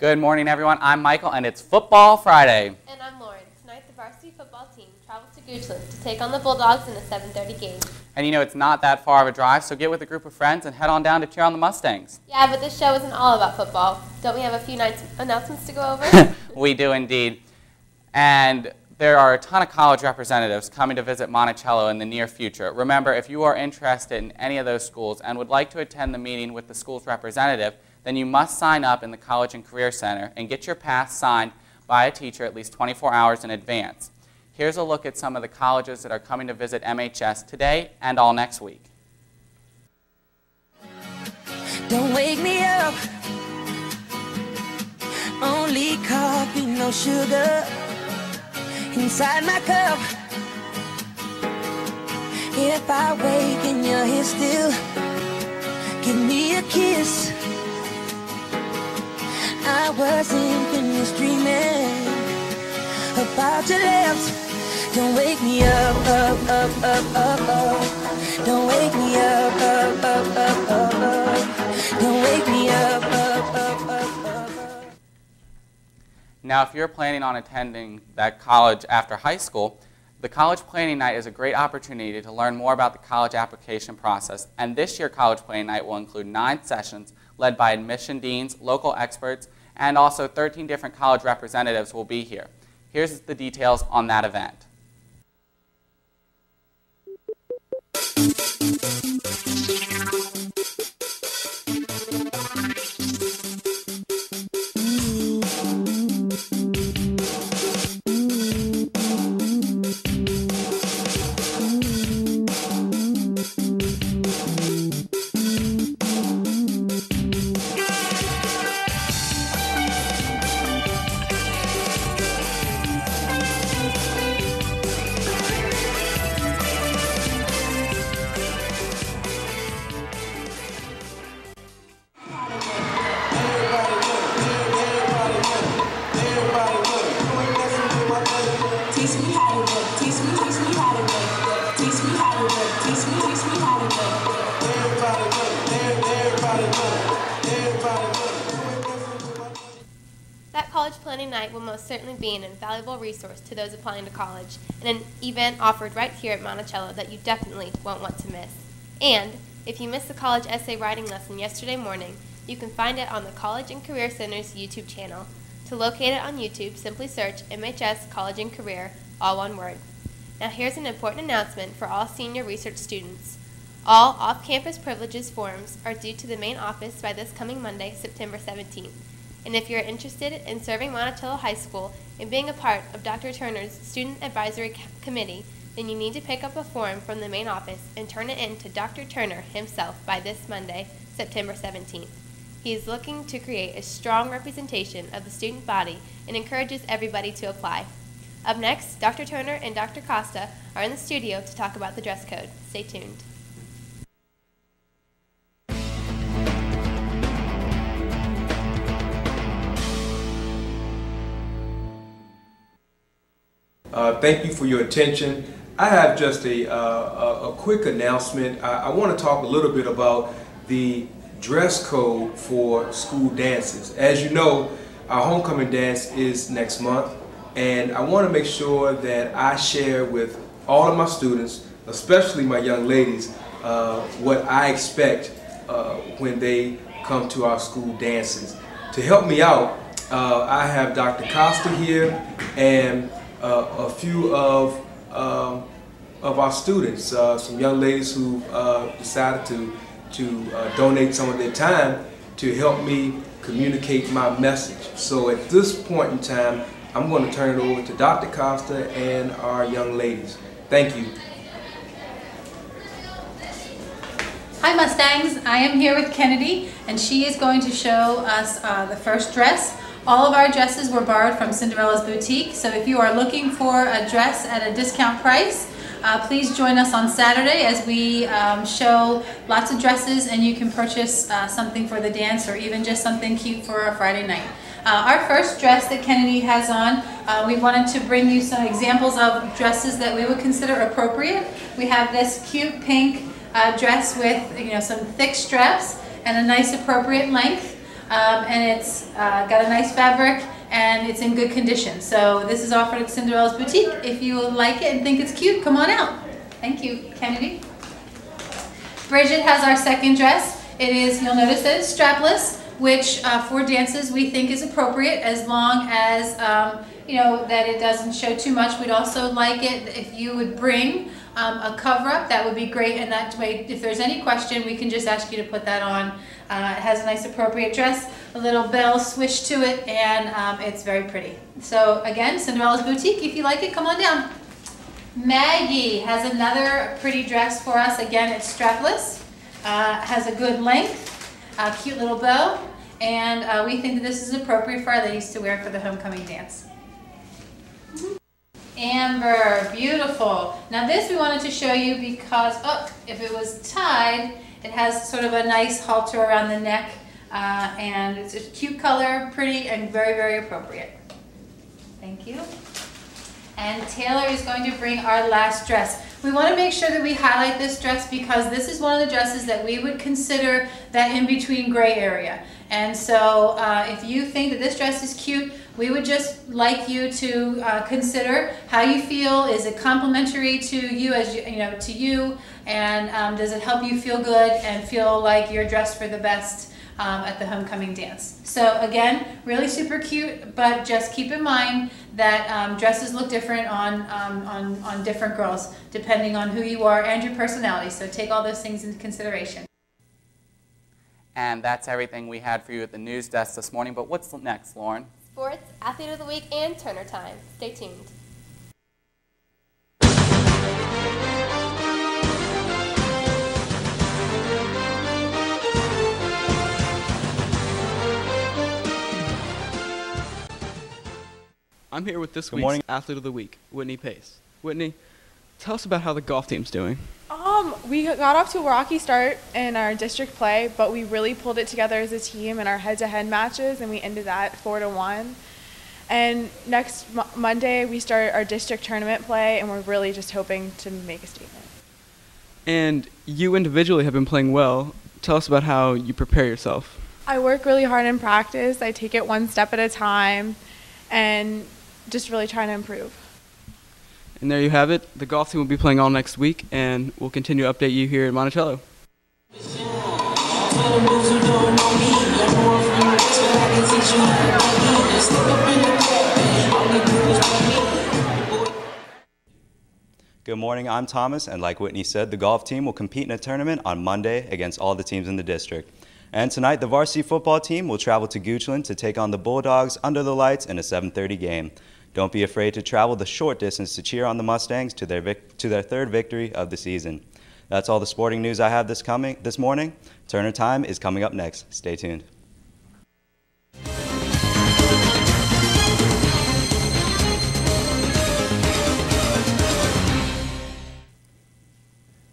Good morning, everyone. I'm Michael, and it's Football Friday. And I'm Lauren. Tonight, the varsity football team travels to Goochland to take on the Bulldogs in a 7:30 game. And you know, it's not that far of a drive, so get with a group of friends and head on down to cheer on the Mustangs. Yeah, but this show isn't all about football. Don't we have a few announcements to go over? We do indeed. And there are a ton of college representatives coming to visit Monticello in the near future. Remember, if you are interested in any of those schools and would like to attend the meeting with the school's representative, then you must sign up in the College and Career Center and get your pass signed by a teacher at least 24 hours in advance. Here's a look at some of the colleges that are coming to visit MHS today and all next week. Don't wake me up. Only coffee, no sugar inside my cup. If I wake and you're here still, give me a kiss. I wasn't finished dreaming about your lips. Don't wake me up, up, up, up, up, up. Don't wake me up, up, up, up, up, up. Don't wake me up, up, up, up, up. Now, if you're planning on attending that college after high school, the College Planning Night is a great opportunity to learn more about the college application process. And this year, College Planning Night will include 9 sessions led by admission deans, local experts, and also 13 different college representatives will be here. Here's the details on that event. That College Planning Night will most certainly be an invaluable resource to those applying to college, and an event offered right here at Monticello that you definitely won't want to miss. And if you missed the college essay writing lesson yesterday morning, you can find it on the College and Career Center's YouTube channel. To locate it on YouTube, simply search MHS College and Career, all one word. Now here's an important announcement for all senior research students. All off-campus privileges forms are due to the main office by this coming Monday, September 17th. And if you're interested in serving Monticello High School and being a part of Dr. Turner's Student Advisory Committee, then you need to pick up a form from the main office and turn it in to Dr. Turner himself by this Monday, September 17th. He is looking to create a strong representation of the student body and encourages everybody to apply. Up next, Dr. Turner and Dr. Costa are in the studio to talk about the dress code. Stay tuned. Thank you for your attention. I have just a quick announcement. I want to talk a little bit about the dress code for school dances. As you know, our homecoming dance is next month, and I want to make sure that I share with all of my students, especially my young ladies, what I expect when they come to our school dances. To help me out, I have Dr. Costa here and a few of our students, some young ladies who decided to donate some of their time to help me communicate my message. So at this point in time, I'm going to turn it over to Dr. Costa and our young ladies. Thank you. Hi Mustangs, I am here with Kennedy, and she is going to show us the first dress. All of our dresses were borrowed from Cinderella's Boutique, so if you are looking for a dress at a discount price, please join us on Saturday as we show lots of dresses, and you can purchase something for the dance or even just something cute for a Friday night. Our first dress that Kennedy has on, we wanted to bring you some examples of dresses that we would consider appropriate. We have this cute pink dress with some thick straps and a nice appropriate length. and it's got a nice fabric and it's in good condition. So this is offered at Cinderella's Boutique. If you like it and think it's cute, come on out. Thank you, Kennedy. Bridget has our second dress. It is, you'll notice that it's strapless, which for dances we think is appropriate as long as you know, that it doesn't show too much. We'd also like it if you would bring a cover-up. That would be great, and that way if there's any question we can just ask you to put that on. It has a nice appropriate dress, a little bell swish to it, and it's very pretty. So again, Cinderella's Boutique, if you like it, come on down. Maggie has another pretty dress for us. Again, it's strapless, has a good length, a cute little bow, and we think that this is appropriate for our ladies to wear for the homecoming dance. Amber, beautiful. Now this we wanted to show you because, oh, if it was tied, it has sort of a nice halter around the neck, and it's a cute color, pretty, and very, very appropriate. Thank you. And Taylor is going to bring our last dress. We want to make sure that we highlight this dress because this is one of the dresses that we would consider that in-between gray area. And so if you think that this dress is cute, we would just like you to consider how you feel. Is it complimentary to you, as you know, to you, and does it help you feel good and feel like you're dressed for the best at the homecoming dance? So again, really super cute, but just keep in mind that dresses look different on different girls depending on who you are and your personality. So take all those things into consideration. And that's everything we had for you at the news desk this morning. But what's next, Lauren? Sports, Athlete of the Week, and Turner Time. Stay tuned. I'm here with this week's Athlete of the Week, Whitney Pace. Whitney, tell us about how the golf team's doing. We got off to a rocky start in our district play, but we really pulled it together as a team in our head-to-head matches, and we ended that 4-1. And next Monday, we start our district tournament play, and we're really just hoping to make a statement. And you individually have been playing well. Tell us about how you prepare yourself. I work really hard in practice. I take it one step at a time, and just really trying to improve. And there you have it. The golf team will be playing all next week, and we'll continue to update you here in Monticello. Good morning, I'm Thomas, and like Whitney said, the golf team will compete in a tournament on Monday against all the teams in the district. And tonight, the varsity football team will travel to Goochland to take on the Bulldogs under the lights in a 7:30 game. Don't be afraid to travel the short distance to cheer on the Mustangs to their third victory of the season. That's all the sporting news I have this morning. Turner Time is coming up next. Stay tuned.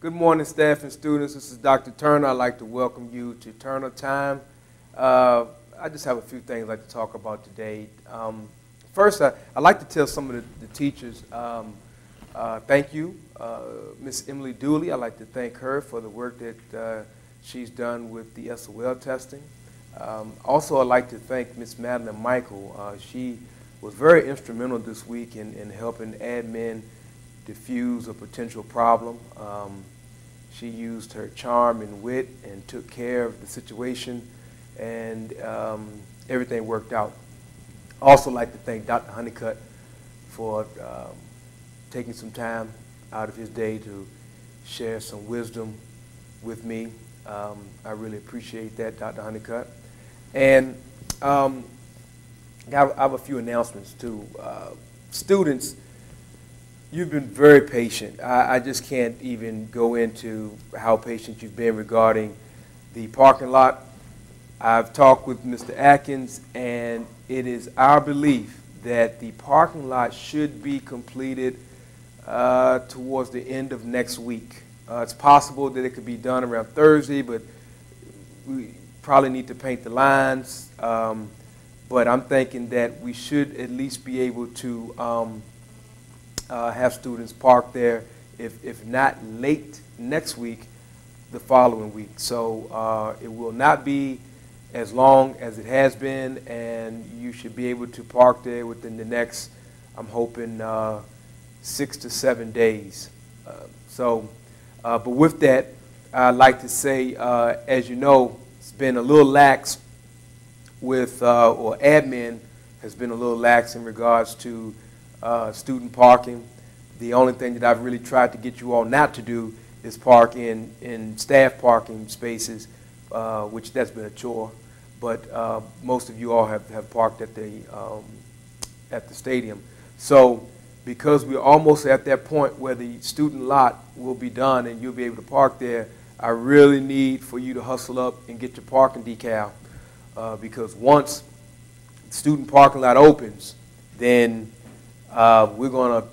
Good morning, staff and students. This is Dr. Turner. I'd like to welcome you to Turner Time. I just have a few things I'd like to talk about today. First, I'd like to tell some of the teachers thank you. Miss Emily Dooley, I'd like to thank her for the work that she's done with the SOL testing. Also, I'd like to thank Miss Madeline Michael. She was very instrumental this week in helping admin diffuse a potential problem. She used her charm and wit and took care of the situation, and everything worked out. Also like to thank Dr. Honeycutt for taking some time out of his day to share some wisdom with me. I really appreciate that, Dr. Honeycutt. And I have a few announcements too. Students, you've been very patient. I just can't even go into how patient you've been regarding the parking lot. I've talked with Mr. Atkins, and it is our belief that the parking lot should be completed towards the end of next week. It's possible that it could be done around Thursday, but we probably need to paint the lines. But I'm thinking that we should at least be able to have students park there, if not late next week, the following week. So it will not be as long as it has been, and you should be able to park there within the next, I'm hoping, 6 to 7 days. But with that, I'd like to say, as you know, it's been a little lax with, or admin has been a little lax in regards to student parking. The only thing that I've really tried to get you all not to do is park in staff parking spaces, which that's been a chore. But most of you all have parked at the stadium. So because we're almost at that point where the student lot will be done and you'll be able to park there, I really need for you to hustle up and get your parking decal, because once the student parking lot opens, then we're going to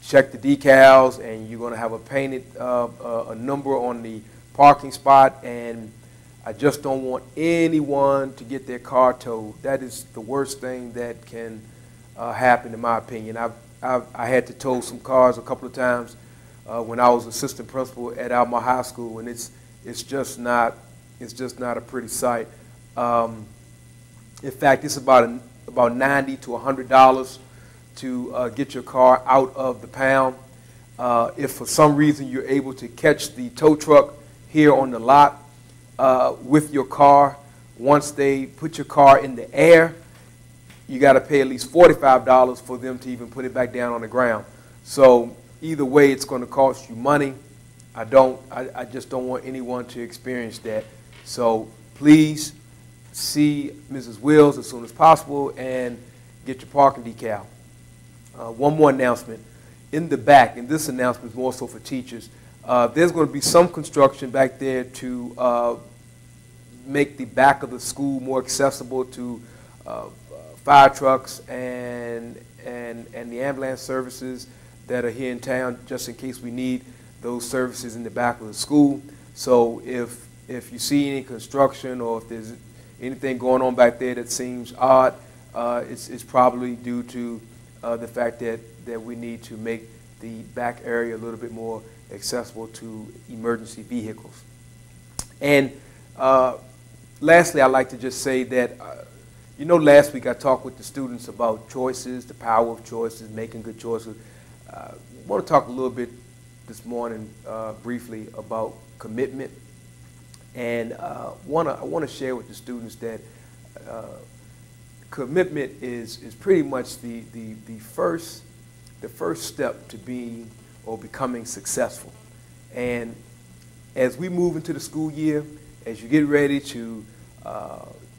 check the decals, and you're going to have a painted a number on the parking spot, and I just don't want anyone to get their car towed. That is the worst thing that can happen, in my opinion. I had to tow some cars a couple of times when I was assistant principal at Alma High School, and it's just not a pretty sight. In fact, it's about $90 to $100 to get your car out of the pound. If for some reason you're able to catch the tow truck here on the lot with your car, once they put your car in the air, you got to pay at least $45 for them to even put it back down on the ground. So either way, it's going to cost you money. I just don't want anyone to experience that. So please see Mrs. Wills as soon as possible and get your parking decal. One more announcement. In the back, and this announcement is more so for teachers, there's going to be some construction back there to make the back of the school more accessible to fire trucks and the ambulance services that are here in town, just in case we need those services in the back of the school. So if you see any construction, or if there's anything going on back there that seems odd, it's probably due to the fact that we need to make the back area a little bit more accessible to emergency vehicles. And lastly, I'd like to just say that, last week I talked with the students about choices, the power of choices, making good choices. I want to talk a little bit this morning briefly about commitment. And I want to share with the students that commitment is pretty much the first step to being or becoming successful. And as we move into the school year, as you get ready to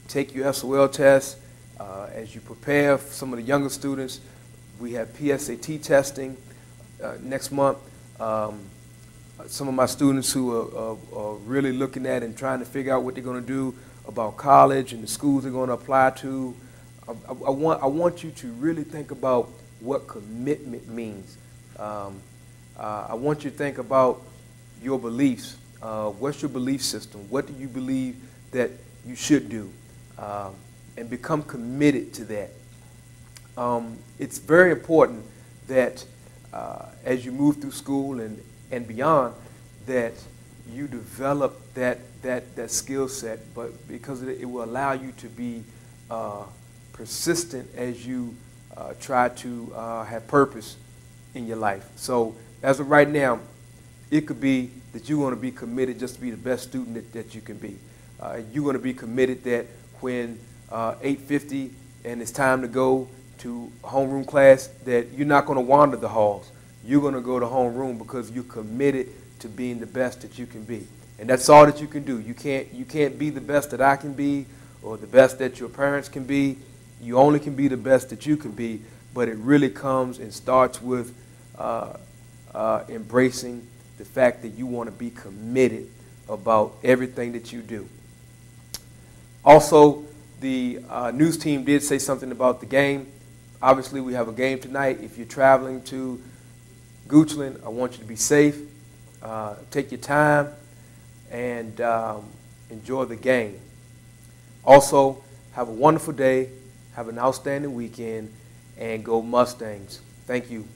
take your SOL test, as you prepare for some of the younger students, we have PSAT testing next month. Some of my students who are really looking at and trying to figure out what they're going to do about college and the schools they're going to apply to, I want you to really think about what commitment means. I want you to think about your beliefs. What's your belief system? What do you believe that you should do? And become committed to that. It's very important that as you move through school and beyond, that you develop that skill set, but because it will allow you to be persistent as you try to have purpose in your life. So as of right now, it could be that you want to be committed just to be the best student that you can be. You're going to be committed that when 8:50 and it's time to go to homeroom class, that you're not going to wander the halls. You're going to go to homeroom because you're committed to being the best that you can be. And that's all that you can do. You can't be the best that I can be or the best that your parents can be. You only can be the best that you can be, but it really comes and starts with embracing the fact that you want to be committed about everything that you do. Also, the news team did say something about the game. Obviously, we have a game tonight. If you're traveling to Goochland, I want you to be safe. Take your time and enjoy the game. Also, have a wonderful day. Have an outstanding weekend, and go Mustangs. Thank you.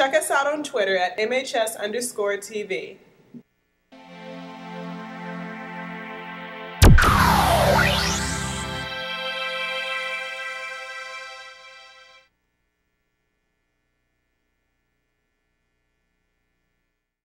Check us out on Twitter at MHS_TV.